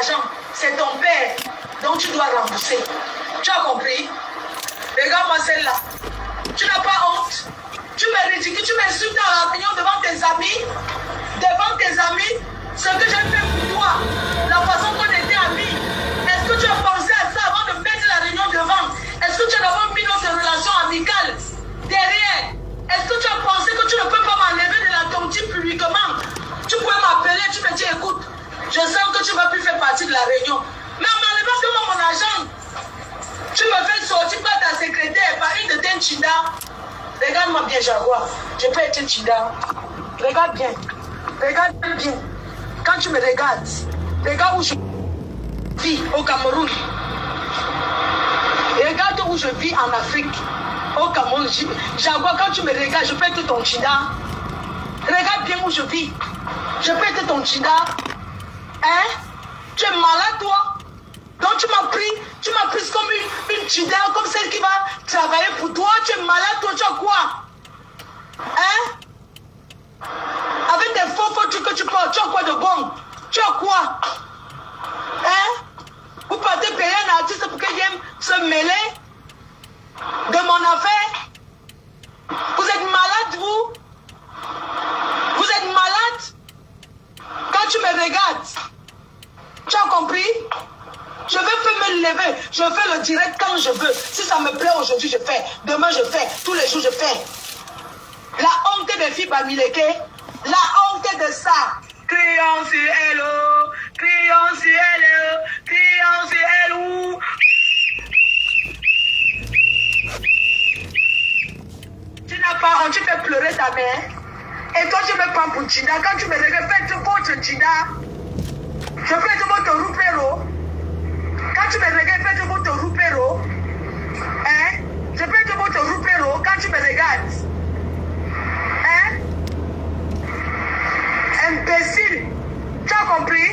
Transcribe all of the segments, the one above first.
l'argent. C'est ton père. Donc tu dois rembourser. Tu as compris? Regarde-moi celle-là. Tu n'as pas honte. Tu me ridicules, tu m'insultes à la réunion devant tes amis. Devant tes amis. Ce que j'ai fait pour toi. La façon qu'on était amis. Est-ce que tu as pensé à ça avant de mettre la réunion devant? Est-ce que tu as d'abord mis notre relation amicale derrière? Est-ce que tu as pensé que tu ne peux pas m'enlever de la tontine publiquement? Tu pouvais m'appeler, tu me dis écoute, je sens que tu ne vas plus faire partie de la réunion. Mais en m'enlevant seulement mon argent, tu me fais sortir par ta secrétaire, par une de tes chindas. Regarde-moi bien, Jaguar. Je peux être un chida. Regarde bien. Regarde bien. Quand tu me regardes, regarde où je vis au Cameroun. Regarde où je vis en Afrique. Au Cameroun. Jaguar, quand tu me regardes, je peux être ton chida. Regarde bien où je vis. Je peux être ton chida. Hein? Tu es malade, toi? Donc tu m'as pris comme une chida, comme celle qui va travailler pour toi. Tu es malade, toi, tu as quoi? Hein? Avec des faux trucs que tu portes, tu as quoi de bon? Tu as quoi? Hein? Vous partez payer un artiste pour qu'il vienne se mêler de mon affaire? Vous êtes malade, vous? Vous êtes malade? Quand tu me regardes, tu as compris? Je vais me lever, je fais le direct quand je veux. Si ça me plaît aujourd'hui, je fais. Demain, je fais. Tous les jours, je fais. La honte des filles Bamileke, la honte de ça. Crions sur elle, crions sur elle, crions sur elle. Tu n'as pas honte, tu fais pleurer ta mère. Et toi, tu me prends pour Chida. Quand tu me regardes, fais votre Chida. Je fais votre roupero. Quand tu me regardes, fais votre roupero. Hein? Je fais votre roupero quand tu me regardes. Hein? Imbécile. Tu as compris?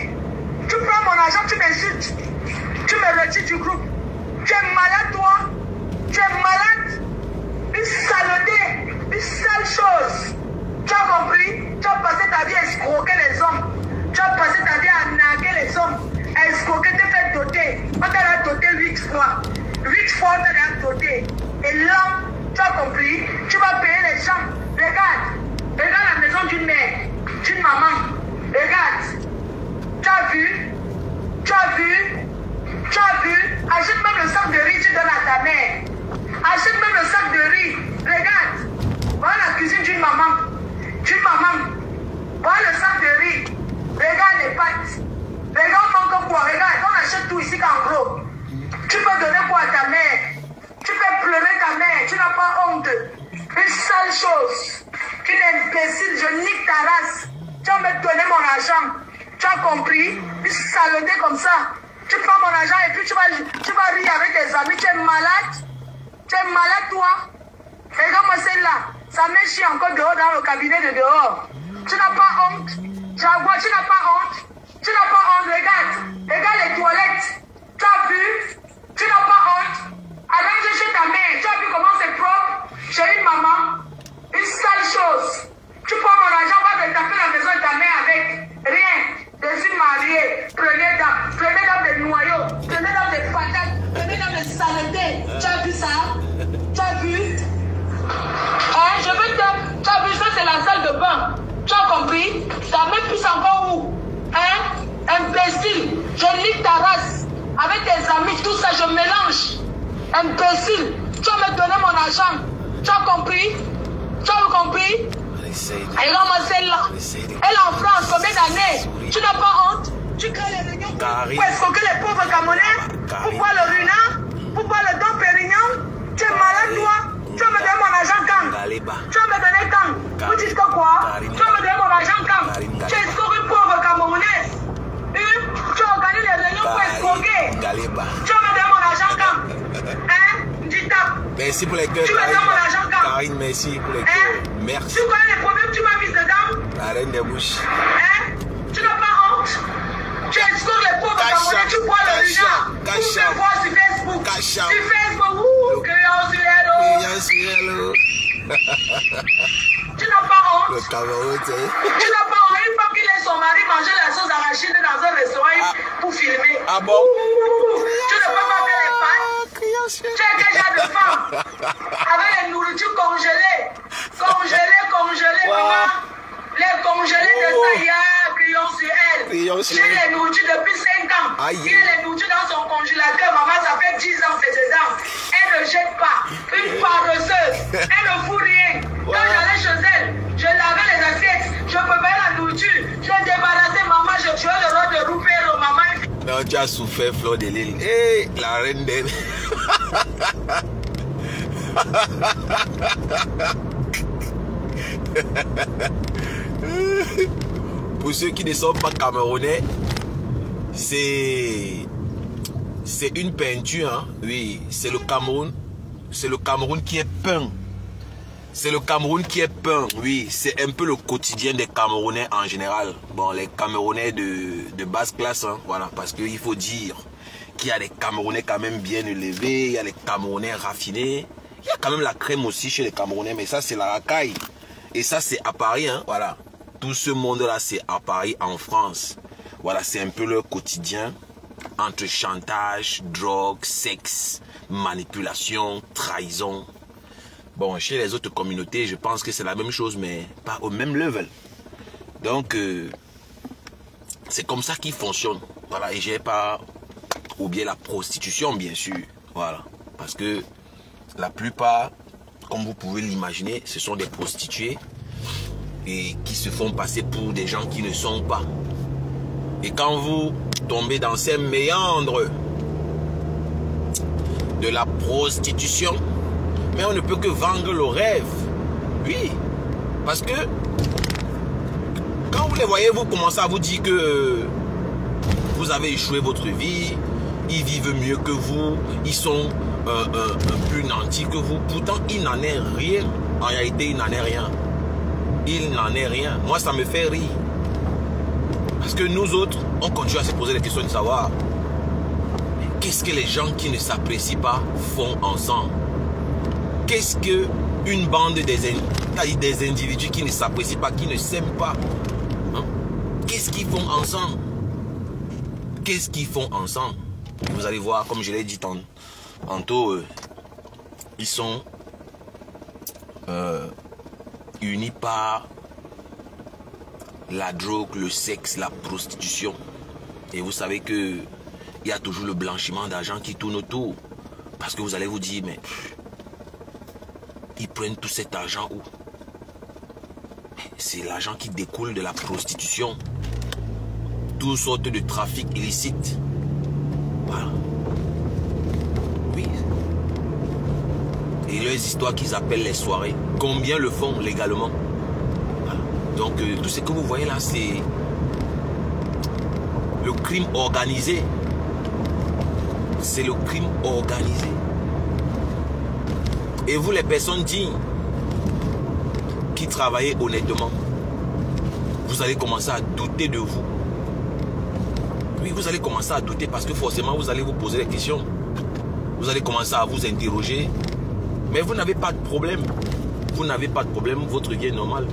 Tu prends mon argent, tu m'insultes. Tu me retires du groupe. Tu es malade, toi. Tu es malade. Une saleté. Une sale chose. Tu as compris? Tu as passé ta vie à escroquer les hommes. Tu as passé ta vie à narguer les hommes. À escroquer, te faire doter. On t'a doté 8 fois. 8 fois, on t'a doté. Et là, tu as compris? Tu vas payer les gens. Regarde. Regarde la maison d'une mère. D'une maman. Regarde. Tu as vu? Tu as vu? Tu as vu? Achète même le sac de riz, tu donnes à ta mère. Achète même le sac de riz. Regarde. Voilà la cuisine d'une maman. D'une maman. Voilà le sac de riz. Regarde les pâtes. Regarde encore quoi. Regarde. On achète tout ici qu'en gros. Tu peux donner quoi à ta mère? Tu peux pleurer ta mère. Tu n'as pas honte. Une sale chose. Tu es imbécile. Je nique ta race. Tu vas me donner mon argent. Tu as compris? Une saleté comme ça. Tu prends mon argent et puis tu vas rire avec tes amis. Tu es malade. Tu es malade, toi. Regarde-moi celle-là. Ça me chie encore dehors dans le cabinet de dehors. Tu n'as pas honte. Jaguar, tu n'as pas honte. Tu n'as pas honte. Regarde. Regarde les toilettes. Tu as vu? Tu n'as pas honte. Allez chez ta mère. Tu as vu comment c'est propre? J'ai une maman. Une sale chose. Tu prends mon argent, va te taper la maison de ta mère avec. Rien. Je suis mariée. Prenez dans des noyaux. Prenez dans des patates. Prenez dans des saletés. Tu as vu ça? Tu as vu? Hein, je veux te... Tu as vu ça, c'est la salle de bain. Tu as compris? Ta mère pisse encore où? Hein? Imbécile. Je nique ta race. Avec tes amis, tout ça, je mélange. Imbécile. Tu vas me donner mon argent. Tu as compris? Tu as compris? Regarde-moi celle-là. Elle est en France, combien d'années? Tu n'as pas honte? Tu crées les réunions pour escroquer les pauvres Camerounais? Pour boire le Runa? Pour boire le Dom Pérignon? Tu es malade, toi? Tu vas me donner mon argent quand? Tu vas me donner quand? Vous dites quoi? Tu vas me donner mon argent quand? Tu escroques une pauvre Camerounaise? Tu organises les réunions pour escroquer? Tu vas me donner mon argent quand? Hein? Dis-toi. Merci pour les cœurs. Tu me donnes mon argent quand? Karine, merci pour les cœurs. Merci. Tu connais les problèmes que tu m'as mis dedans? La reine des bouches. Hein? Tu n'as pas honte? Tu escroques les pauvres Camerounais, tu bois le Runa. Tu fais voir sur Facebook. Sur Facebook, ouh, crions sur hello. Tu n'as pas honte? Le Cameroun, tu n'as pas honte? Une femme qui laisse son mari manger la sauce arachide dans un restaurant pour pour filmer. Ah bon? Tu ne peux pas faire les pattes. Tu es quel genre de femme? Avec les nourritures congelées. Congelées, maman. Les congelés de ça, il y a crions sur elle. J'ai les nourritures depuis 5 ans. Aïe. Il y a les nourritures dans son congélateur. Maman, ça fait 10 ans, c'est dedans. Elle ne jette pas. Une paresseuse. Elle ne fout rien. Quand j'allais chez elle, je lavais les assiettes. Je préparais la nourriture. Je débarrassais maman. Je tuais le roi de Roupero, maman. Non, tu as souffert, Fleur de Lille. Hé, la reine d'elle. Pour ceux qui ne sont pas camerounais, c'est une peinture, hein? Oui, c'est le Cameroun. C'est le Cameroun qui est peint. C'est le Cameroun qui est peint, oui. C'est un peu le quotidien des Camerounais en général. Bon, les Camerounais de basse classe, hein, voilà, parce qu'il faut dire qu'il y a des Camerounais quand même bien élevés, il y a les Camerounais raffinés. Il y a quand même la crème aussi chez les Camerounais, mais ça c'est la racaille. Et ça c'est à Paris, hein, voilà. Tout ce monde-là c'est à Paris, en France. Voilà, c'est un peu leur quotidien entre chantage, drogue, sexe, manipulation, trahison. Bon, chez les autres communautés, je pense que c'est la même chose, mais pas au même level. Donc, c'est comme ça qu'ils fonctionnent. Voilà, et j'ai pas oublié la prostitution, bien sûr. Voilà, parce que la plupart, comme vous pouvez l'imaginer, ce sont des prostituées et qui se font passer pour des gens qui ne sont pas. Et quand vous tombez dans ces méandres de la prostitution, mais on ne peut que vendre le rêve. Oui, parce que quand vous les voyez, vous commencez à vous dire que vous avez échoué votre vie, ils vivent mieux que vous, ils sont plus nantis que vous. Pourtant, il n'en est rien. En réalité, il n'en est rien. Il n'en est rien. Moi, ça me fait rire. Parce que nous autres, on continue à se poser les questions de savoir qu'est-ce que les gens qui ne s'apprécient pas font ensemble. Qu'est-ce qu'une bande des individus qui ne s'apprécient pas, qui ne s'aiment pas, hein? Qu'est-ce qu'ils font ensemble? Qu'est-ce qu'ils font ensemble? Et vous allez voir, comme je l'ai dit tantôt, ils sont unis par la drogue, le sexe, la prostitution. Et vous savez que il y a toujours le blanchiment d'argent qui tourne autour. Parce que vous allez vous dire, mais ils prennent tout cet argent où? C'est l'argent qui découle de la prostitution. Toutes sortes de trafics illicites. Voilà. Oui. Et leurs histoires qu'ils appellent les soirées. Combien le font légalement? Voilà. Donc tout ce que vous voyez là, c'est le crime organisé. C'est le crime organisé. Et vous, les personnes dignes qui travaillez honnêtement, vous allez commencer à douter de vous. Oui, vous allez commencer à douter parce que forcément, vous allez vous poser des questions. Vous allez commencer à vous interroger. Mais vous n'avez pas de problème. Vous n'avez pas de problème. Votre vie est normale.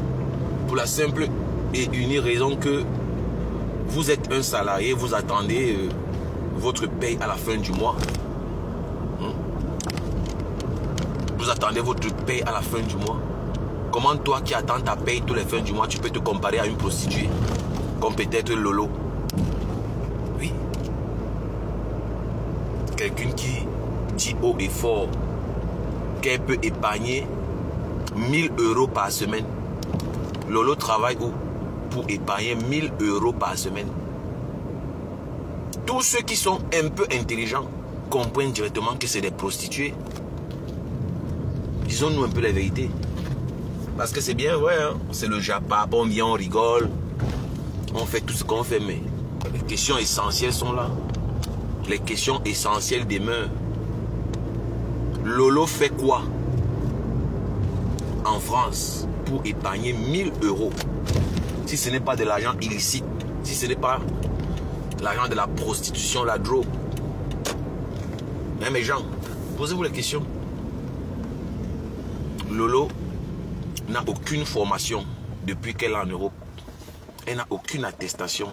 Pour la simple et unique raison que vous êtes un salarié, vous attendez votre paye à la fin du mois. Vous attendez votre paye à la fin du mois. Comment toi qui attends ta paye tous les fins du mois, tu peux te comparer à une prostituée comme peut-être Lolo? Oui. Quelqu'un qui dit haut et fort qu'elle peut épargner 1000 € par semaine. Lolo travaille où? Pour épargner 1000 € par semaine. Tous ceux qui sont un peu intelligents comprennent directement que c'est des prostituées. Disons-nous un peu la vérité. Parce que c'est bien vrai, hein? C'est le Japon, on vient, on rigole. On fait tout ce qu'on fait, mais les questions essentielles sont là. Les questions essentielles demeurent. Lolo fait quoi en France pour épargner 1000 €? Si ce n'est pas de l'argent illicite, si ce n'est pas l'argent de la prostitution, la drogue. Mais mes gens, posez-vous la question. Lolo n'a aucune formation depuis qu'elle est en Europe. Elle n'a aucune attestation.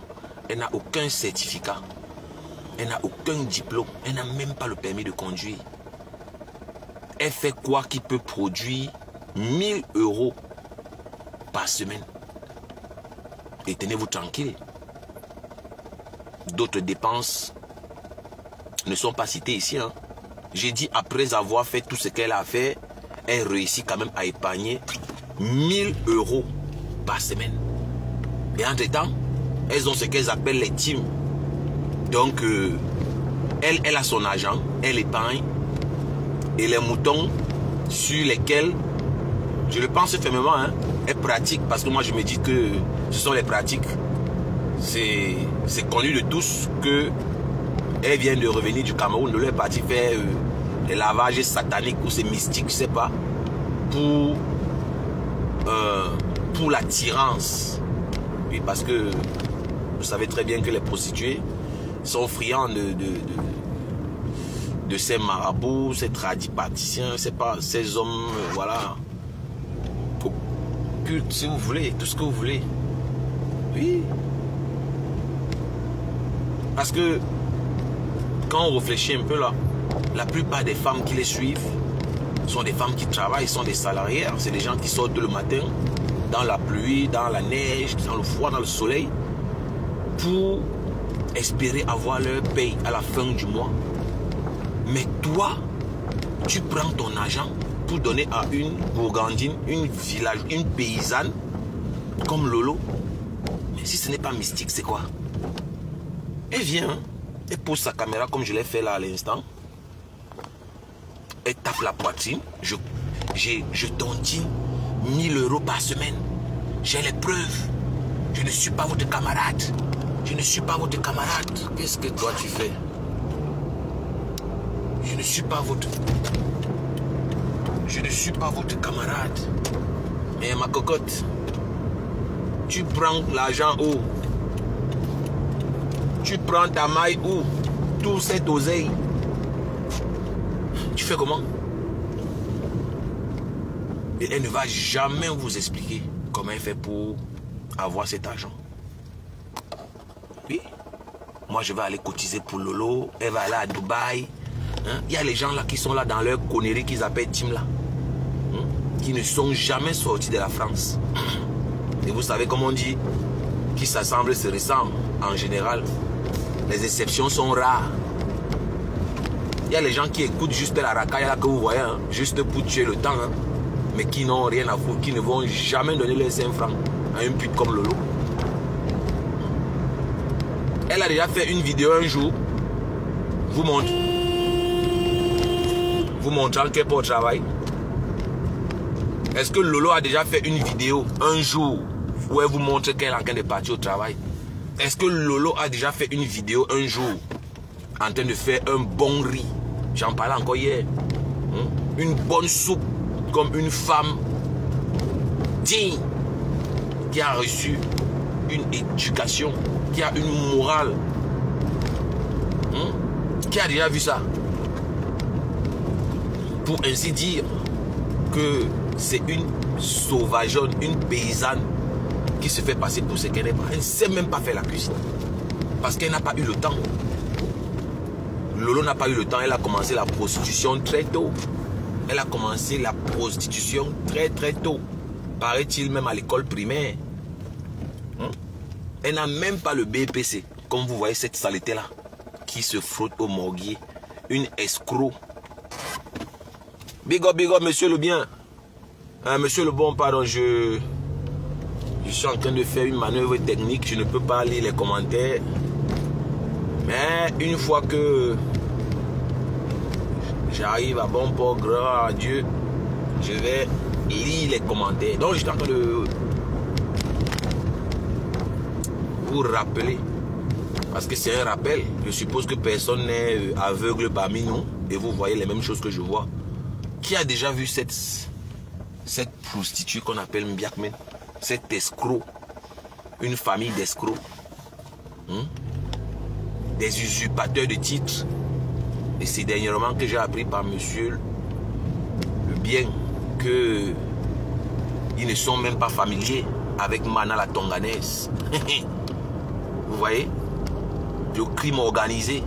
Elle n'a aucun certificat. Elle n'a aucun diplôme. Elle n'a même pas le permis de conduire. Elle fait quoi qui peut produire 1000 € par semaine? Et tenez-vous tranquille. D'autres dépenses ne sont pas citées ici. Hein. J'ai dit après avoir fait tout ce qu'elle a fait, elle réussit quand même à épargner 1000 € par semaine. Et entre-temps, elles ont ce qu'elles appellent les teams. Donc, elle a son argent, elle épargne. Et les moutons sur lesquels, je le pense fermement, hein, elle pratique. Parce que moi, je me dis que ce sont les pratiques. C'est connu de tous que elle vient de revenir du Cameroun. De leur partie faire des lavages sataniques ou c'est mystique, je ne sais pas. Pour l'attirance. Oui, parce que vous savez très bien que les prostituées sont friands de ces marabouts, ces tradipraticiens, c'est pas ces hommes, voilà, occultes, si vous voulez, tout ce que vous voulez. Oui. Parce que quand on réfléchit un peu là, la plupart des femmes qui les suivent sont des femmes qui travaillent, sont des salariés, c'est des gens qui sortent le matin dans la pluie, dans la neige, dans le froid, dans le soleil, pour espérer avoir leur paye à la fin du mois. Mais toi, tu prends ton argent pour donner à une bourgandine, une village, une paysanne comme Lolo. Mais si ce n'est pas mystique, c'est quoi? Elle vient, elle pose sa caméra comme je l'ai fait là à l'instant. Elle tape la poitrine. Je tontine 1000 € par semaine. J'ai les preuves. Je ne suis pas votre camarade. Je ne suis pas votre camarade. Qu'est-ce que toi tu fais? Je ne suis pas votre... Je ne suis pas votre camarade. Mais ma cocotte, tu prends l'argent où? Tu prends ta maille où? Tout cette oseille. Tu fais comment? Et elle ne va jamais vous expliquer comment elle fait pour avoir cet argent. Oui. Moi, je vais aller cotiser pour Lolo. Elle va aller à Dubaï. Hein? Il y a les gens là qui sont là dans leur connerie qu'ils appellent team là. Hein? Qui ne sont jamais sortis de la France. Et vous savez comment on dit? Qui s'assemblent se ressemblent. En général, les exceptions sont rares. Il y a les gens qui écoutent juste la racaille là que vous voyez, hein, juste pour tuer le temps, hein, mais qui n'ont rien à foutre, qui ne vont jamais donner les 5 francs à une pute comme Lolo. Elle a déjà fait une vidéo un jour, vous montrant qu'elle peut au travail. Est-ce que Lolo a déjà fait une vidéo un jour où elle vous montre qu'elle est en train de partir au travail? Est-ce que Lolo a déjà fait une vidéo un jour en train de faire un bon riz? J'en parlais encore hier. Une bonne soupe comme une femme digne qui a reçu une éducation, qui a une morale. Qui a déjà vu ça? Pour ainsi dire que c'est une sauvageonne, une paysanne qui se fait passer pour ce qu'elle n'est pas. Elle ne sait même pas faire la cuisine. Parce qu'elle n'a pas eu le temps. Lolo n'a pas eu le temps. Elle a commencé la prostitution très tôt. Elle a commencé la prostitution très tôt. Paraît-il même à l'école primaire. Elle n'a même pas le BPC. Comme vous voyez cette saleté là qui se frotte au morguier. Une escroc. Big up, monsieur le bien. Monsieur le bon, pardon, je suis en train de faire une manœuvre technique. Je ne peux pas lire les commentaires. Mais une fois que j'arrive à bon port, grâce à Dieu, je vais lire les commentaires. Donc je suis en train de vous rappeler. Parce que c'est un rappel. Je suppose que personne n'est aveugle parmi nous. Et vous voyez les mêmes choses que je vois. Qui a déjà vu cette prostituée qu'on appelle Mbiakmen? Cet escroc. Une famille d'escrocs. Des usurpateurs de titres. Et c'est dernièrement que j'ai appris par monsieur le bien que ils ne sont même pas familiers avec Mana la Tonganaise. Vous voyez? Le crime organisé.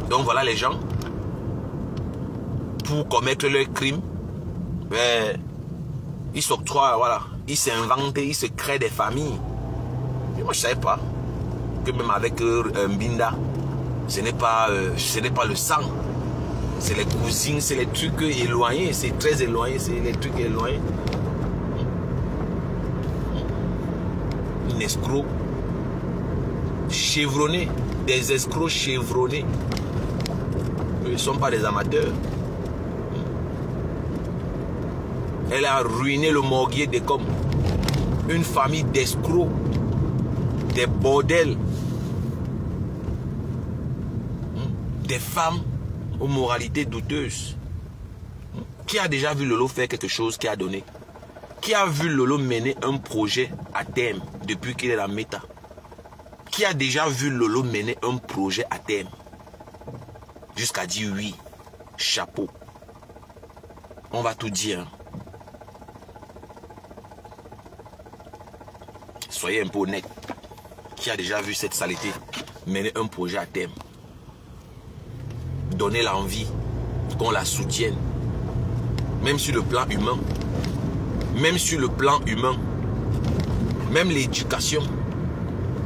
Donc voilà les gens, pour commettre leur crime, ils s'octroient, voilà, ils s'inventent, ils se créent des familles. Et moi je ne savais pas que même avec Mbinda, ce n'est pas le sang. C'est les cousines, c'est les trucs éloignés, c'est très éloigné, c'est les trucs éloignés. Un escroc chevronné, des escrocs chevronnés. Ils ne sont pas des amateurs. Elle a ruiné le morguier des Coms. Une famille d'escrocs, des bordels, des femmes aux moralités douteuses. Qui a déjà vu Lolo faire quelque chose qui a donné? Qui a vu Lolo mener un projet à terme depuis qu'il est la méta? Qui a déjà vu Lolo mener un projet à terme? Jusqu'à dire oui, chapeau. On va tout dire. Soyez un peu honnête. Qui a déjà vu cette saleté mener un projet à terme? Donner l'envie qu'on la soutienne. Même sur le plan humain. Même sur le plan humain. Même l'éducation.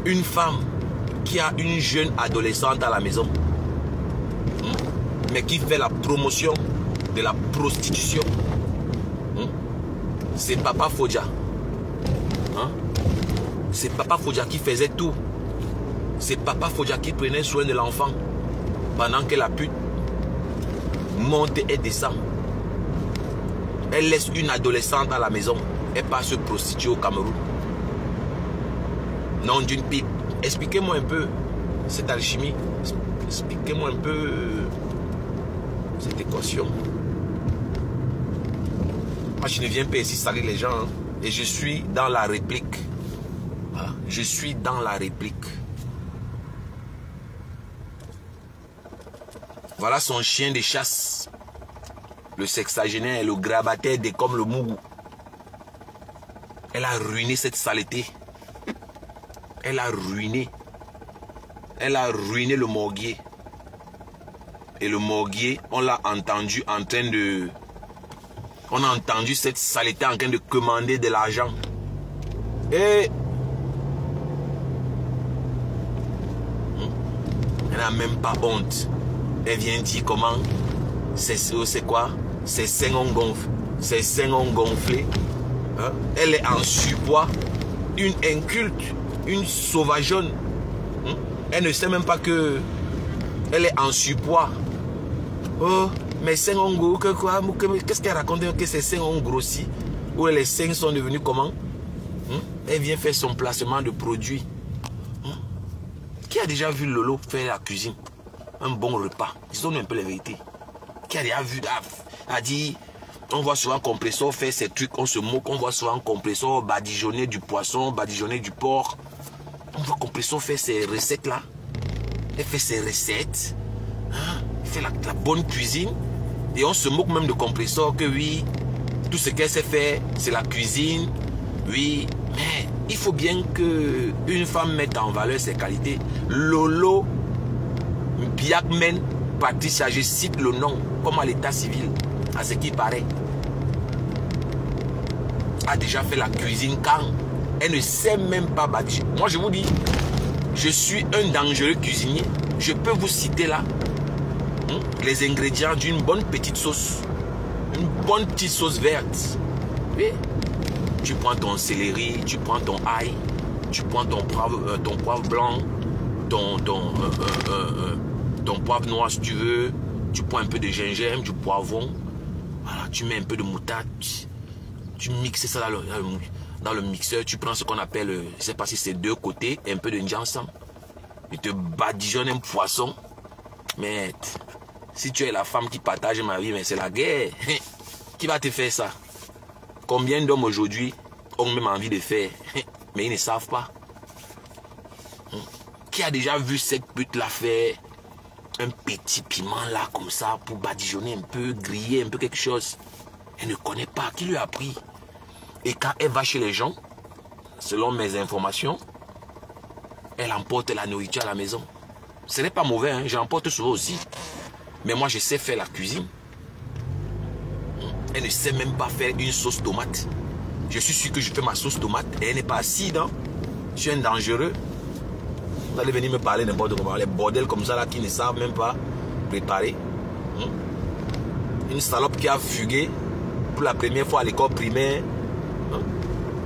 Une femme qui a une jeune adolescente à la maison, mais qui fait la promotion de la prostitution. C'est Papa Fodja. C'est Papa Fodja qui faisait tout. C'est Papa Fodja qui prenait soin de l'enfant pendant que la pute monte et descend. Elle laisse une adolescente à la maison. Elle part se prostituer au Cameroun. Non d'une pipe. Expliquez-moi un peu cette alchimie. Expliquez-moi un peu cette équation. Moi, je ne viens pas ici salir les gens. Hein, et je suis dans la réplique. Voilà. Je suis dans la réplique. Voilà son chien de chasse. Le sexagénaire, le grabataire des comme le Mougou. Elle a ruiné cette saleté. Elle a ruiné. Elle a ruiné le morguier. Et le morguier, on l'a entendu en train de... On a entendu cette saleté en train de commander de l'argent. Et... elle n'a même pas honte. Elle vient dire comment... C'est quoi? Ses seins ont gonflé. Ses seins ont gonflé. Hein? Elle est en surpoids. Une inculte. Une sauvageonne. Elle ne sait même pas que elle est en surpoids. Oh, mes seins ont grossi. Qu'est-ce qu'elle raconte que ses seins ont grossi? Ou les seins sont devenus comment? Elle vient faire son placement de produits. Qui a déjà vu Lolo faire la cuisine? Un bon repas. Disons-nous un peu la vérité. Qui a déjà vu, a dit, on voit souvent Compressor faire ces trucs, on se moque, on voit souvent Compressor badigeonner du poisson, badigeonner du porc. On voit Compressor faire ces recettes-là. Elle fait ses recettes. Hein? Elle fait la bonne cuisine. Et on se moque même de Compressor que oui, tout ce qu'elle sait faire, c'est la cuisine. Oui, mais il faut bien qu'une femme mette en valeur ses qualités. Lolo Biakmen Patricia, je cite le nom, comme à l'état civil, à ce qui paraît, a déjà fait la cuisine quand elle ne sait même pas bâtir. Moi je vous dis, je suis un dangereux cuisinier. Je peux vous citer là les ingrédients d'une bonne petite sauce. Une bonne petite sauce verte. Oui. Tu prends ton céleri, tu prends ton ail, tu prends ton poivre blanc, ton poivre noir si tu veux. Tu prends un peu de gingembre, du poivron. Voilà, tu mets un peu de moutarde. Tu mixes ça dans le mixeur. Tu prends ce qu'on appelle, je ne sais pas si c'est deux côtés, un peu de ensemble. Tu te badigeonnes un poisson. Mais si tu es la femme qui partage ma vie, mais c'est la guerre. Qui va te faire ça? Combien d'hommes aujourd'hui ont même envie de faire, mais ils ne savent pas. Qui a déjà vu cette pute-là faire un petit piment là comme ça pour badigeonner un peu, griller un peu quelque chose? Elle ne connaît pas. Qui lui a appris? Et quand elle va chez les gens, selon mes informations, elle emporte la nourriture à la maison. Ce n'est pas mauvais, hein? J'en porte souvent aussi. Mais moi, je sais faire la cuisine. Elle ne sait même pas faire une sauce tomate. Je suis sûr que je fais ma sauce tomate et elle n'est pas acide. Hein? Je suis un dangereux. Vous allez venir me parler n'importe comment. Les bordels comme ça là qui ne savent même pas préparer. Une salope qui a fugué pour la première fois à l'école primaire.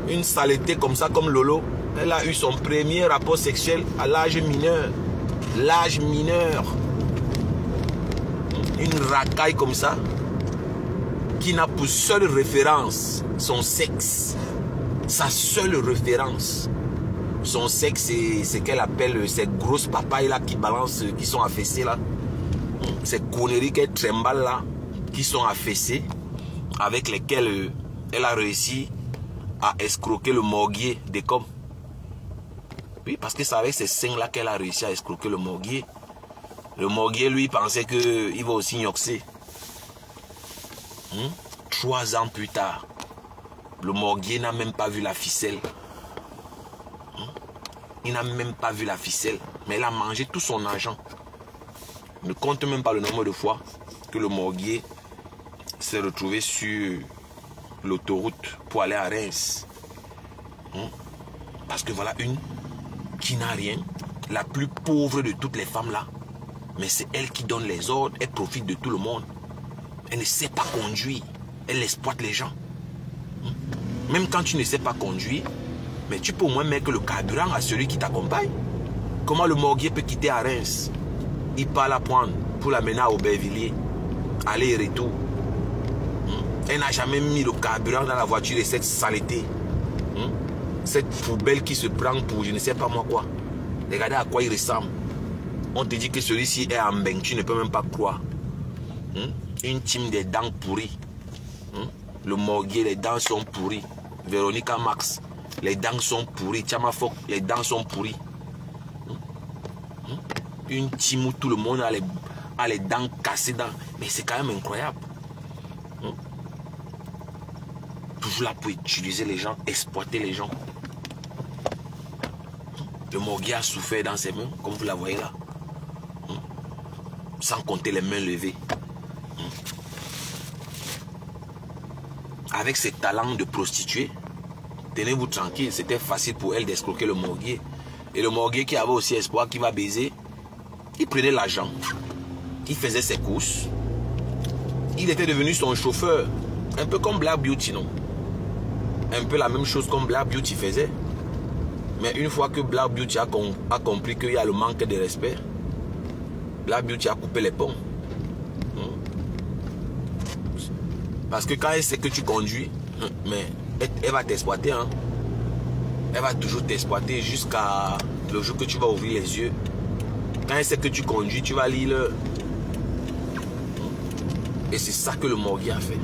Une saleté comme ça, comme Lolo. Elle a eu son premier rapport sexuel à l'âge mineur. L'âge mineur. Une racaille comme ça, qui n'a pour seule référence son sexe. Sa seule référence. Son sexe, c'est ce qu'elle appelle ces grosses papayes là qui balancent, qui sont affaissées là. Ces conneries qu'elle trimballe là, qui sont affaissées, avec lesquelles elle a réussi à escroquer le morguier des coms. Oui, parce que c'est avec ces seins là qu'elle a réussi à escroquer le morguier. Le morguier, lui, pensait qu'il va aussi gnoxer. 3 ans plus tard, le morguier n'a même pas vu la ficelle. Il n'a même pas vu la ficelle. Mais il a mangé tout son argent. Ne compte même pas le nombre de fois que le morguier s'est retrouvé sur l'autoroute pour aller à Reims. Parce que voilà une qui n'a rien, la plus pauvre de toutes les femmes là. Mais c'est elle qui donne les ordres, elle profite de tout le monde. Elle ne sait pas conduire, elle exploite les gens. Même quand tu ne sais pas conduire, mais tu peux au moins mettre le carburant à celui qui t'accompagne. Comment le morguier peut quitter à Reims? Il part la prendre pour l'amener à Aubervilliers, aller et retour. Elle n'a jamais mis le carburant dans la voiture de cette saleté. Cette poubelle qui se prend pour je ne sais pas moi quoi. Regardez à quoi il ressemble. On te dit que celui-ci est en bain, tu ne peux même pas croire. Une team des dents pourries. Le morguier, les dents sont pourries. Véronica Max, les dents sont pourries. Chama Fok, les dents sont pourries. Une team où tout le monde a les dents cassées dans. Mais c'est quand même incroyable. Toujours là pour utiliser les gens, exploiter les gens. Le morguier a souffert dans ses mains, comme vous la voyez là. Sans compter les mains levées. Avec ses talents de prostituée, tenez-vous tranquille, c'était facile pour elle d'escroquer le morguier. Et le morguier qui avait aussi espoir qu'il va baiser, il prenait l'argent, il faisait ses courses, il était devenu son chauffeur, un peu comme Black Beauty, non? Un peu la même chose comme Black Beauty faisait. Mais une fois que Black Beauty a compris qu'il y a le manque de respect, Black Beauty a coupé les ponts. Parce que quand elle sait que tu conduis, mais elle va t'exploiter. Hein? Elle va toujours t'exploiter jusqu'à le jour que tu vas ouvrir les yeux. Quand elle sait que tu conduis, tu vas lire le... Et c'est ça que le morguier a fait.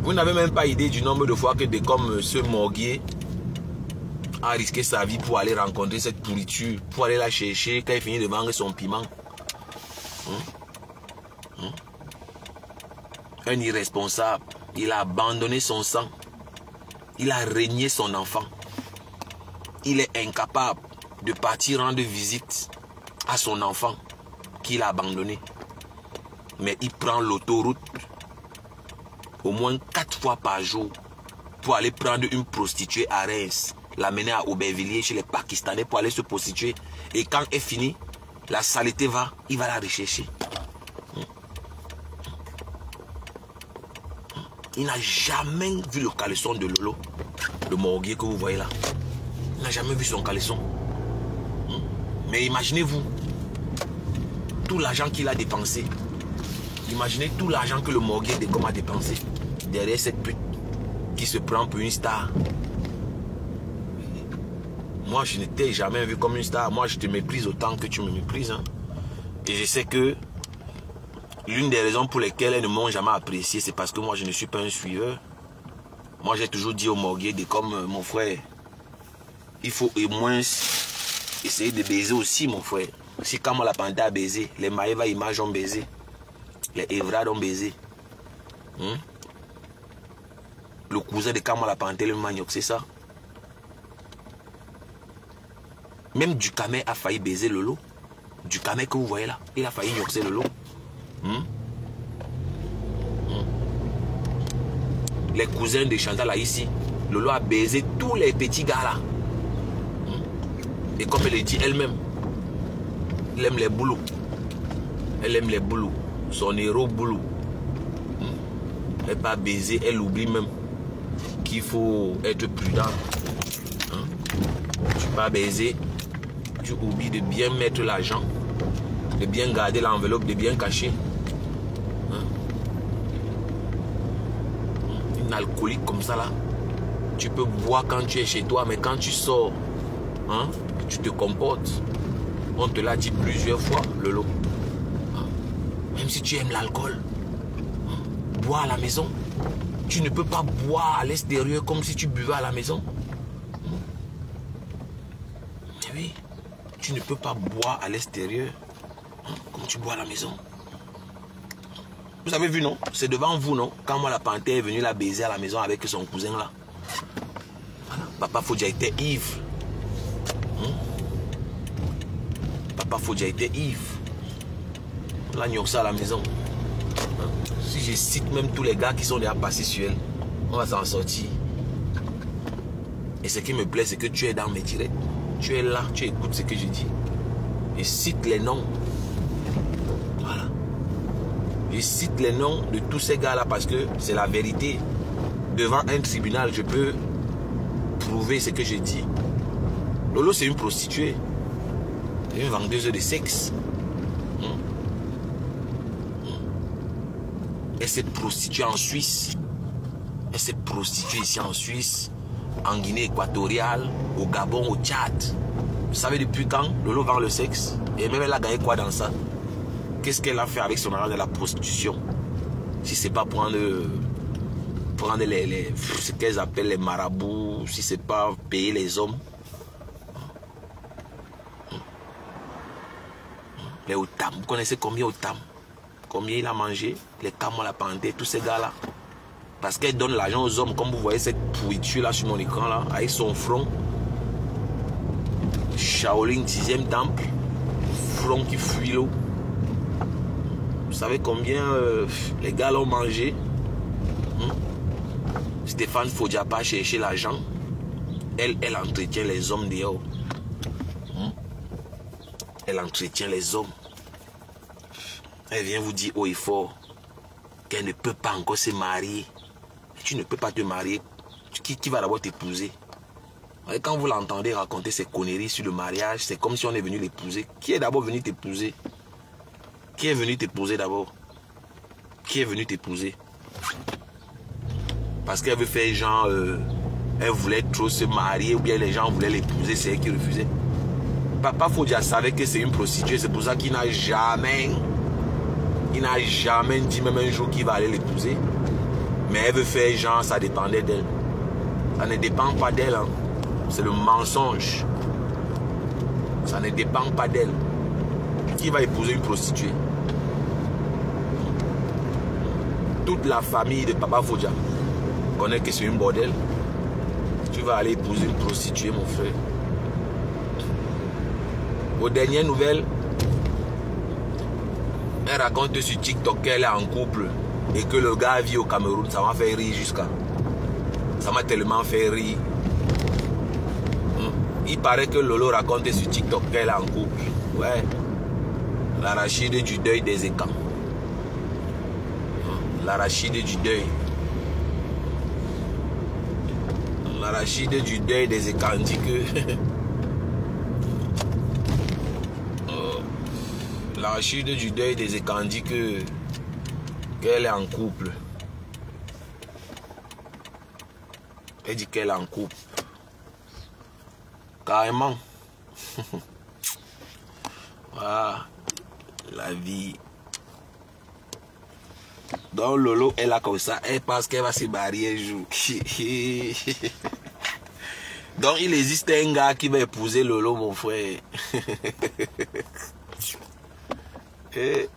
Vous n'avez même pas idée du nombre de fois que des comme ce morguier a risqué sa vie pour aller rencontrer cette pourriture, pour aller la chercher quand il finit de vendre son piment. Un irresponsable, il a abandonné son sang, il a régné son enfant. Il est incapable de partir rendre visite à son enfant qu'il a abandonné. Mais il prend l'autoroute au moins 4 fois par jour pour aller prendre une prostituée à Reims, l'amener à Aubervilliers chez les Pakistanais pour aller se prostituer. Et quand elle finit, la saleté il va la rechercher. Il n'a jamais vu le caleçon de Lolo, le morguier que vous voyez là. Il n'a jamais vu son caleçon. Mais imaginez-vous, tout l'argent qu'il a dépensé. Imaginez tout l'argent que le morguier de Goma a dépensé derrière cette pute qui se prend pour une star. Moi, je ne t'ai jamais vu comme une star. Moi, je te méprise autant que tu me méprises. Hein. Et je sais que l'une des raisons pour lesquelles elles ne m'ont jamais apprécié, c'est parce que moi, je ne suis pas un suiveur. Moi, j'ai toujours dit au morguier de comme mon frère, il faut au moins essayer de baiser aussi, mon frère. Si quand la panthère a baisé, les Maïva Images ont baisé, les Evrad ont baisé. Le cousin de Kamala Pantel, le manioc, c'est ça. Même Ducamé a failli baiser Lolo. Du Camet que vous voyez là, il a failli ñoxer Lolo. Les cousins de Chantal là ici, Lolo a baisé tous les petits gars là. Et comme elle le dit elle-même, elle aime les boulots. Elle aime les boulots. Son héros boulot. Elle n'est pas baisée, elle oublie même qu'il faut être prudent. Tu n'es pas baisé, tu oublies de bien mettre l'argent, de bien garder l'enveloppe, de bien cacher. Une alcoolique comme ça là, tu peux boire quand tu es chez toi, mais quand tu sors, tu te comportes. On te l'a dit plusieurs fois, Lolo. Même si tu aimes l'alcool, bois à la maison. Tu ne peux pas boire à l'extérieur comme si tu buvais à la maison. Mais oui, tu ne peux pas boire à l'extérieur comme tu bois à la maison. Vous avez vu, non? C'est devant vous, non? Quand moi, la panthère est venue la baiser à la maison avec son cousin là. Voilà. Papa Fodja était ivre. Papa Fodja était ivre. Là, nous ça à la maison. Si je cite même tous les gars qui sont déjà passés sur elle, on va s'en sortir. Et ce qui me plaît, c'est que tu es dans mes directs. Tu es là, tu écoutes ce que je dis. Je cite les noms. Voilà. Je cite les noms de tous ces gars-là parce que c'est la vérité. Devant un tribunal, je peux prouver ce que je dis. Lolo, c'est une prostituée. Une vendeuse de sexe. Elle s'est prostituée en Suisse. Elle s'est prostituée ici en Suisse, en Guinée équatoriale, au Gabon, au Tchad. Vous savez depuis quand Lolo vend le sexe? Et même elle a gagné quoi dans ça? Qu'est-ce qu'elle a fait avec son argent de la prostitution? Si c'est pas prendre ce qu'elles appellent les marabouts, si c'est pas payer les hommes. Les Otam, vous connaissez combien Otam? Combien il a mangé? Les Kama, la panthère, tous ces gars-là. Parce qu'elle donne l'argent aux hommes, comme vous voyez cette pourriture là sur mon écran là, avec son front. Shaolin 10e temple, front qui fuit l'eau. Vous savez combien les gars l'ont mangé? Stéphane Fodja pas chercher l'argent. Elle entretient les hommes dehors. Elle entretient les hommes. Elle vient vous dire haut et fort qu'elle ne peut pas encore se marier. Tu ne peux pas te marier. Qui va d'abord t'épouser? Quand vous l'entendez raconter ces conneries sur le mariage, c'est comme si on est venu l'épouser. Qui est d'abord venu t'épouser? Qui est venu t'épouser d'abord? Qui est venu t'épouser? Parce qu'elle veut faire genre... elle voulait trop se marier ou bien les gens voulaient l'épouser, c'est elle qui refusait. Papa Fodja savait que c'est une prostituée, c'est pour ça qu'il n'a jamais... Il n'a jamais dit même un jour qu'il va aller l'épouser. Mais elle veut faire genre, ça dépendait d'elle. Ça ne dépend pas d'elle. Hein. C'est le mensonge. Ça ne dépend pas d'elle. Qui va épouser une prostituée? Toute la famille de Papa Fodja connaît que c'est une bordel. Tu vas aller épouser une prostituée, mon frère. Aux dernières nouvelles, elle raconte sur TikTok qu'elle est en couple et que le gars vit au Cameroun. Ça m'a fait rire jusqu'à... Ça m'a tellement fait rire. Il paraît que Lolo raconte sur TikTok qu'elle est en couple. Ouais. L'arachide du deuil des écans. L'arachide du deuil. L'arachide du deuil des écans dit que... L'arachide du deuil des écans dit qu'elle est en couple. Elle dit qu'elle est en couple. Carrément. Voilà. La vie. Donc Lolo, elle a comme ça. Elle pense qu'elle va se marier un jour. Donc il existe un gars qui va épouser Lolo, mon frère. Eh,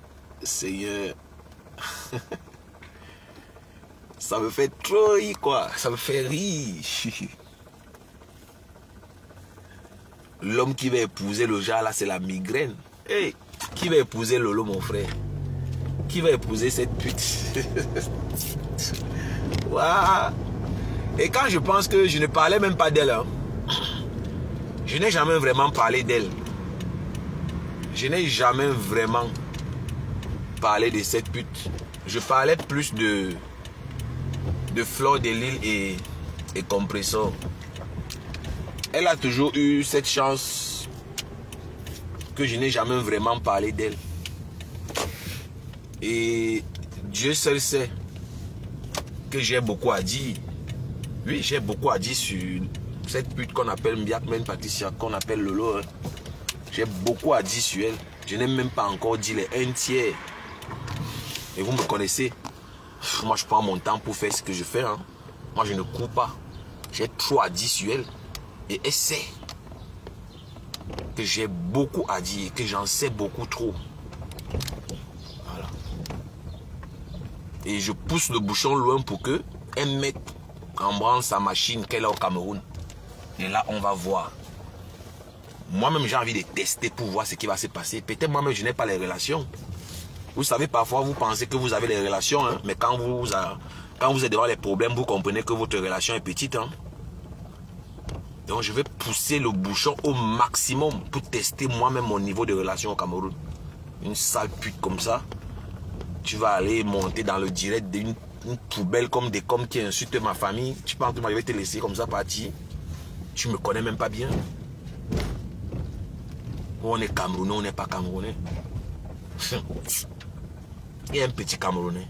Seigneur. Ça me fait trop rire, quoi. Ça me fait rire. L'homme qui va épouser le gars, là, c'est la migraine. Hey, qui va épouser Lolo, mon frère? Qui va épouser cette pute? Wow. Et quand je pense que je ne parlais même pas d'elle, hein, je n'ai jamais vraiment parlé d'elle. Je n'ai jamais vraiment parlé de cette pute. Je parlais plus de Fleur de Lille et Compressor. Elle a toujours eu cette chance que je n'ai jamais vraiment parlé d'elle. Et Dieu seul sait que j'ai beaucoup à dire. Oui, j'ai beaucoup à dire sur cette pute qu'on appelle Mbiakmen Patricia, qu'on appelle Lolo. Hein. J'ai beaucoup à dire sur elle. Je n'ai même pas encore dit les 1/3. Et vous me connaissez. Moi, je prends mon temps pour faire ce que je fais. Hein. Moi, je ne cours pas. J'ai trop à dire sur elle. Et elle sait que j'ai beaucoup à dire, que j'en sais beaucoup trop. Voilà. Et je pousse le bouchon loin pour qu'elle mette en branle sa machine qu'elle a au Cameroun. Et là, on va voir. Moi-même, j'ai envie de tester pour voir ce qui va se passer. Peut-être moi-même, je n'ai pas les relations. Vous savez, parfois, vous pensez que vous avez les relations, hein, mais quand vous êtes devant les problèmes, vous comprenez que votre relation est petite. Hein. Donc, je vais pousser le bouchon au maximum pour tester moi-même mon niveau de relation au Cameroun. Une sale pute comme ça, tu vas aller monter dans le direct d'une poubelle comme des coms qui insultent ma famille. Tu penses que moi, je vais te laisser comme ça partir. Tu me connais même pas bien. On est Camerounais, on n'est pas Camerounais. Il y a un petit Camerounais.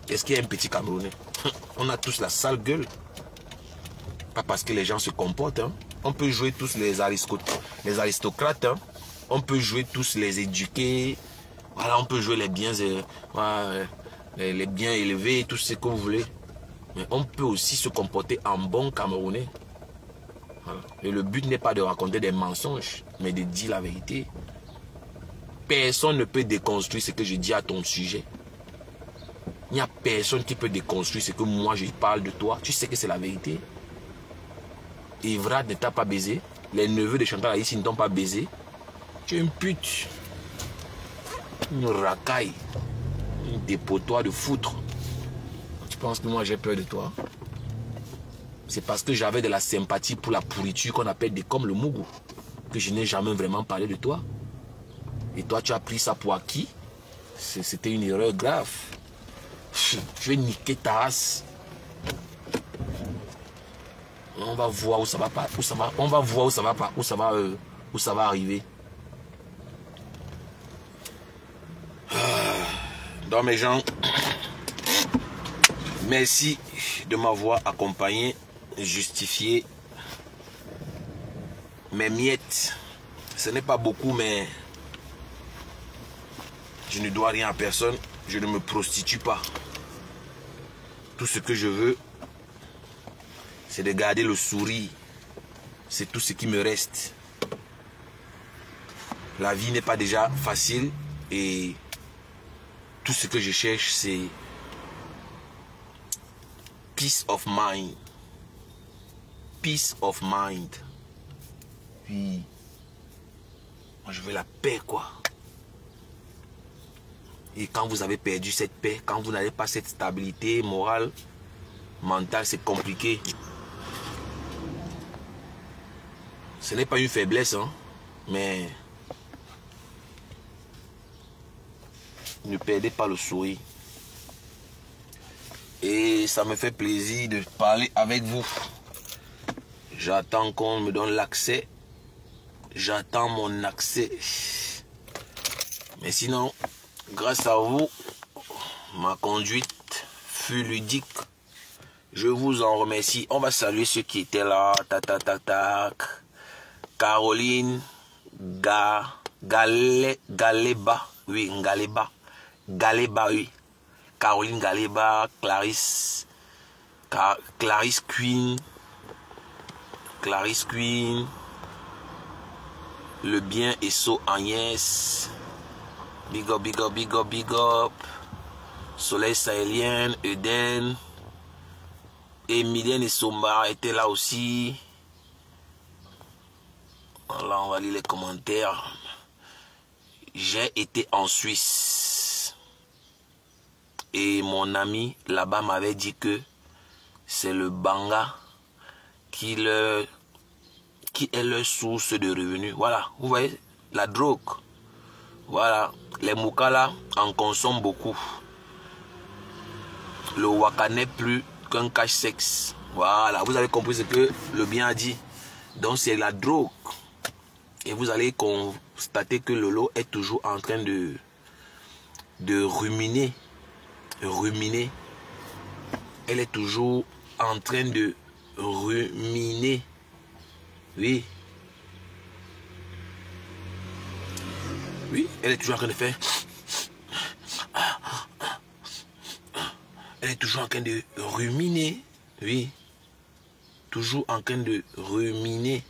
Est-ce qu'il y a un petit Camerounais? On a tous la sale gueule. Pas parce que les gens se comportent. Hein. On peut jouer tous les aristocrates. Hein. On peut jouer tous les éduqués. Voilà, on peut jouer les biens, les biens élevés, tout ce que vous voulez. Mais on peut aussi se comporter en bon Camerounais. Voilà. Et le but n'est pas de raconter des mensonges, mais de dire la vérité. Personne ne peut déconstruire ce que je dis à ton sujet. Il n'y a personne qui peut déconstruire ce que moi je parle de toi. Tu sais que c'est la vérité. Evra ne t'a pas baisé. Les neveux de Chantal Aïssi ne t'ont pas baisé. Tu es une pute. Une racaille. Une dépotoir de foutre. Tu penses que moi j'ai peur de toi? C'est parce que j'avais de la sympathie pour la pourriture qu'on appelle des comme le Mougou que je n'ai jamais vraiment parlé de toi. Et toi, tu as pris ça pour acquis. C'était une erreur grave. Je vais niquer ta race. On va voir où ça va pas, où ça va. On va voir où ça va pas, où ça va arriver. Donc mes gens, merci de m'avoir accompagné, justifié mes miettes. Ce n'est pas beaucoup, mais je ne dois rien à personne. Je ne me prostitue pas. Tout ce que je veux, c'est de garder le sourire. C'est tout ce qui me reste. La vie n'est pas déjà facile et tout ce que je cherche, c'est peace of mind. Peace of mind. Puis, moi je veux la paix, quoi. Et quand vous avez perdu cette paix, quand vous n'avez pas cette stabilité morale, mentale, c'est compliqué. Ce n'est pas une faiblesse, hein, mais ne perdez pas le sourire. Et ça me fait plaisir de parler avec vous. J'attends qu'on me donne l'accès. J'attends mon accès. Mais sinon, grâce à vous, ma conduite fut ludique. Je vous en remercie. On va saluer ceux qui étaient là. Tac, tac, tac, tac. Caroline Galeba. Oui, Galeba. Galeba, oui. Caroline Galeba. Clarisse Queen. Clarisse Queen. Le bien et so Agnès. Big up, big up, big up, big up. Soleil Sahélien, Eden. Et Mylène et Somba étaient là aussi. Voilà, on va lire les commentaires. j'ai été en Suisse. Et mon ami là-bas m'avait dit que c'est le banga qui est leur source de revenus. Voilà, vous voyez, la drogue. Voilà, les Moukala en consomment beaucoup. Le waka n'est plus qu'un cache-sexe. Voilà, vous avez compris ce que le bien a dit. Donc c'est la drogue. Et vous allez constater que Lolo est toujours en train de ruminer. Ruminer. Elle est toujours en train de ruminer. Oui. Oui, elle est toujours en train de faire. Elle est toujours en train de ruminer. Oui. Toujours en train de ruminer.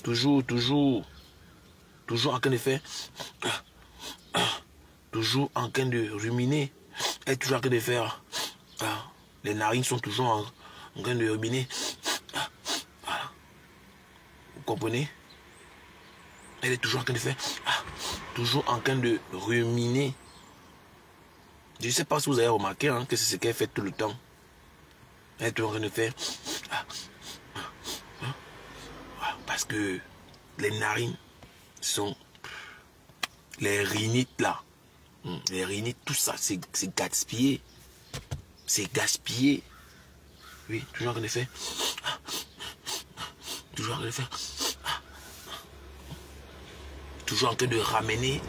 Toujours en train de faire. Toujours en train de ruminer. Elle est toujours en train de faire. Les narines sont toujours en train de ruminer. Voilà. Vous comprenez? Elle est toujours en train de faire. Toujours en train de ruminer. Je ne sais pas si vous avez remarqué que c'est ce qu'elle fait tout le temps. Elle est toujours en train de faire. Parce que les narines sont... Les rhinites là. Les rhinites, tout ça, c'est gaspillé. C'est gaspillé. Oui, toujours en train de faire. Toujours en train de faire. Toujours en train de ramener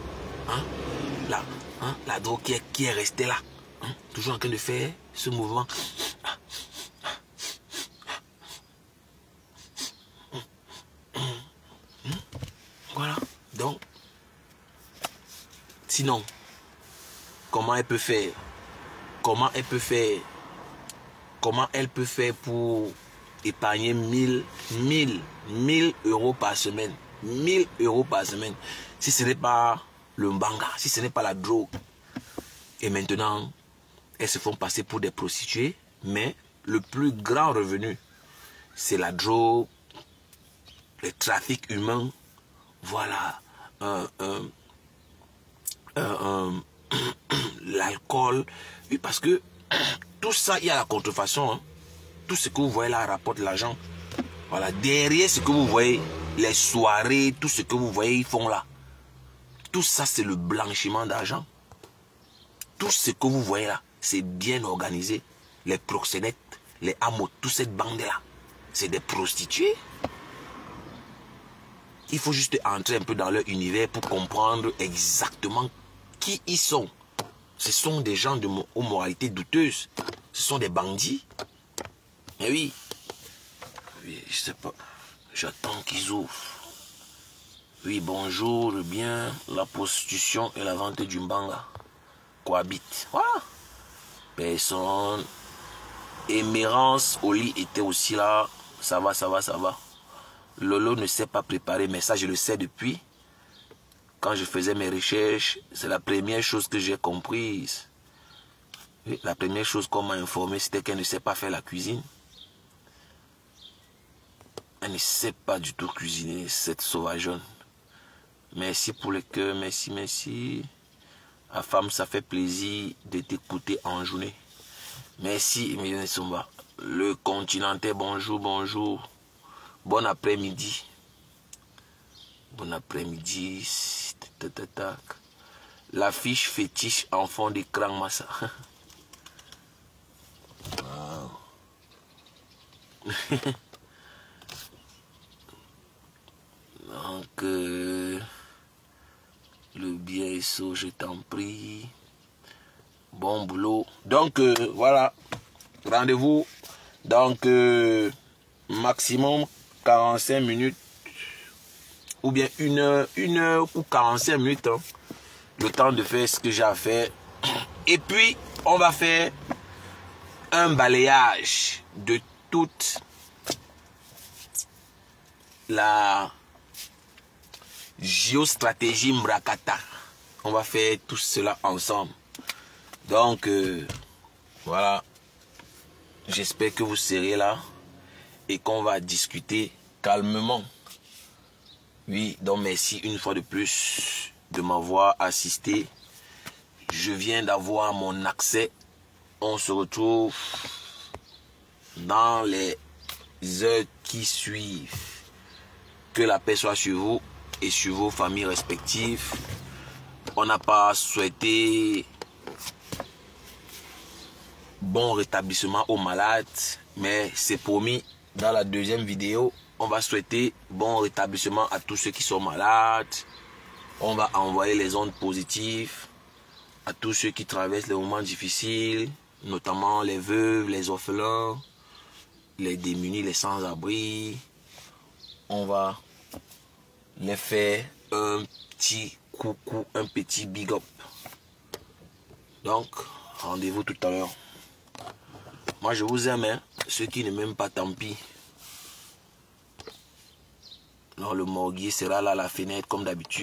la drogue qui est restée là. Toujours en train de faire ce mouvement. Voilà. Donc, sinon, comment elle peut faire? Comment elle peut faire? Comment elle peut faire pour épargner 1000 euros par semaine? 1000 euros par semaine. Si ce n'est pas le mbanga, si ce n'est pas la drogue. Et maintenant, elles se font passer pour des prostituées. Mais le plus grand revenu, c'est la drogue, le trafic humain. Voilà. L'alcool. Oui, parce que tout ça, il y a la contrefaçon. Tout ce que vous voyez là rapporte l'argent. Voilà. Derrière ce que vous voyez, les soirées, tout ce que vous voyez, ils font là. Tout ça, c'est le blanchiment d'argent. Tout ce que vous voyez là, c'est bien organisé. Les proxénètes, les hameaux, toute cette bande-là, c'est des prostituées. Il faut juste entrer un peu dans leur univers pour comprendre exactement qui ils sont. Ce sont des gens aux moralités douteuses. Ce sont des bandits. Eh oui. Oui, je sais pas. J'attends qu'ils ouvrent. Oui, bonjour, bien. La prostitution et la vente du mbanga cohabitent. Voilà. Personne. Émérance Oli était aussi là. Ça va, ça va, ça va. Lolo ne s'est pas préparé, mais ça, je le sais depuis. Quand je faisais mes recherches, c'est la première chose que j'ai comprise. Oui, la première chose qu'on m'a informé, c'était qu'elle ne sait pas faire la cuisine. Elle ne sait pas du tout cuisiner, cette sauvageonne. Merci pour le cœur, merci, merci. La femme, ça fait plaisir de t'écouter en journée. Merci, Emilienne Somba. Le continental, bonjour, bonjour. Bon après-midi. Bon après-midi. La fiche fétiche enfant de Krang Massa. Wow. Donc, le bien SO, je t'en prie. Bon boulot. Donc, voilà. Rendez-vous. Donc, maximum 45 minutes. Ou bien 1 heure ou 45 minutes. Le temps de faire ce que j'ai à faire. Et puis, on va faire un balayage de toute la géostratégie Mbrakata. On va faire tout cela ensemble. Donc, voilà. J'espère que vous serez là et qu'on va discuter calmement. Oui, donc merci une fois de plus. de m'avoir assisté. Je viens d'avoir mon accès. On se retrouve dans les heures qui suivent. Que la paix soit sur vous et sur vos familles respectives. On n'a pas souhaité bon rétablissement aux malades, mais c'est promis, dans la deuxième vidéo, on va souhaiter bon rétablissement à tous ceux qui sont malades. On va envoyer les ondes positives à tous ceux qui traversent les moments difficiles, notamment les veuves, les orphelins, les démunis, les sans-abri. On va les faire un petit coucou, un petit big up. Donc, rendez-vous tout à l'heure. Moi, je vous aime, hein. Ceux qui ne m'aiment pas, tant pis. Non, le morguier sera là à la fenêtre, comme d'habitude.